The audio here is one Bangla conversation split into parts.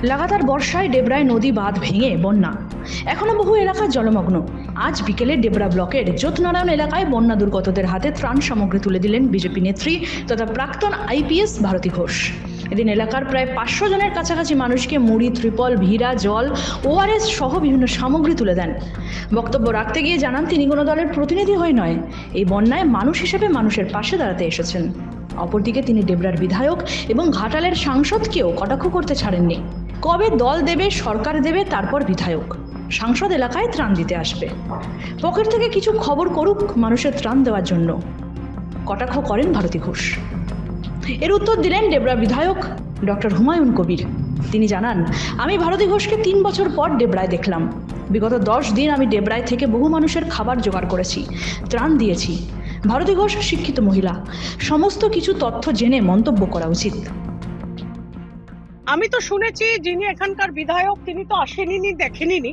লাগাতার বর্ষায় ডেবরায় নদী বাঁধ ভেঙে বন্যা, এখনো বহু এলাকা জলমগ্ন। আজ বিকেলে ডেবরা ব্লকের জ্যোতনারায়ণ এলাকায় বন্যা দুর্গতদের হাতে ত্রাণ সামগ্রী তুলে দিলেন বিজেপি নেত্রী তথা প্রাক্তন আইপিএস ভারতী ঘোষ। এদিন এলাকার প্রায় 500 জনের কাছাকাছি মানুষকে মুড়ি, ত্রিপল, ভিড়া, জল, ওআরএস সহ বিভিন্ন সামগ্রী তুলে দেন। বক্তব্য রাখতে গিয়ে জানান তিনি কোনো দলের প্রতিনিধি হয়ে নয়, এই বন্যায় মানুষ হিসেবে মানুষের পাশে দাঁড়াতে এসেছেন। অপরদিকে তিনি ডেবরার বিধায়ক এবং ঘাটালের সাংসদকেও কটাক্ষ করতে ছাড়েননি। কবে দল দেবে, সরকার দেবে, তারপর বিধায়ক, সাংসদ এলাকায় ত্রাণ দিতে আসবে, পকেট থেকে কিছু খবর করুক মানুষের ত্রাণ দেওয়ার জন্য, কটাক্ষ করেন ভারতী ঘোষ। এর উত্তর দিলেন ডেবরা বিধায়ক ডক্টর হুমায়ুন কবির। তিনি জানান, আমি ভারতী ঘোষকে 3 বছর পর ডেবরায় দেখলাম। বিগত 10 দিন আমি ডেবরায় থেকে বহু মানুষের খাবার জোগাড় করেছি, ত্রাণ দিয়েছি। ভারতী ঘোষ শিক্ষিত মহিলা, সমস্ত কিছু তথ্য জেনে মন্তব্য করা উচিত। আমি তো শুনেছি যিনি এখানকার বিধায়ক তিনি তো আসেনি, দেখেনি।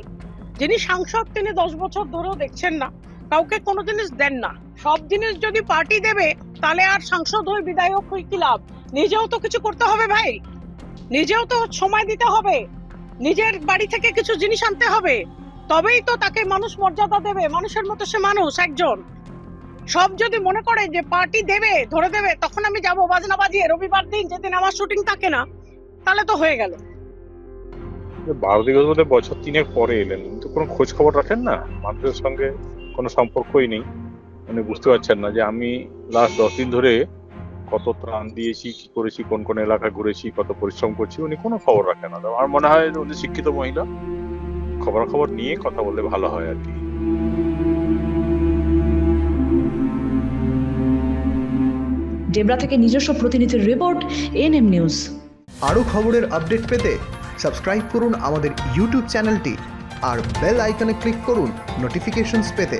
যিনি সাংসদ তিনি 10 বছর ধরেও দেখছেন না, কাউকে কোনো জিনিস দেন না। সব জিনিস যদি পার্টি দেবে তাহলে আর সাংসদ হয়ে বিধায়ক হয়ে কি লাভ? নিজেও তো কিছু করতে হবে ভাই, নিজেও তো সময় দিতে হবে, নিজের বাড়ি থেকে কিছু জিনিস আনতে হবে, তবেই তো তাকে মানুষ মর্যাদা দেবে। মানুষের মতো সে মানুষ একজন। সব যদি মনে করে যে পার্টি দেবে, ধরে দেবে, তখন আমি যাব বাজনা বাজিয়ে রবিবার দিন যেদিন আমার শুটিং থাকে না, তাহলে তো হয়ে গেল। ভারতী ঘোষ বোধহয় বছর 3 পরে এলেন, কিন্তু কোনো খোঁজ খবর রাখেন না, মানুষের সঙ্গে কোনো সম্পর্কই নেই। উনি বুঝতে পারছেন না যে আমি লাস্ট 10 দিন ধরে কত ত্রাণ দিয়েছি, কি করেছি, কোন কোন এলাকা ঘুরেছি, কত পরিশ্রম করছি, উনি কোনো খবর রাখেন না। আমার মনে হয় উনি শিক্ষিত মহিলা, খবর নিয়ে কথা বললে ভালো হয় আর কি। ডেবরা থেকে নিজস্ব প্রতিনিধির রিপোর্ট, এএনএম নিউজ। আরও খবরের আপডেট পেতে সাবস্ক্রাইব করুন আমাদের ইউটিউব চ্যানেলটি আর বেল আইকনে ক্লিক করুন নোটিফিকেশনস পেতে।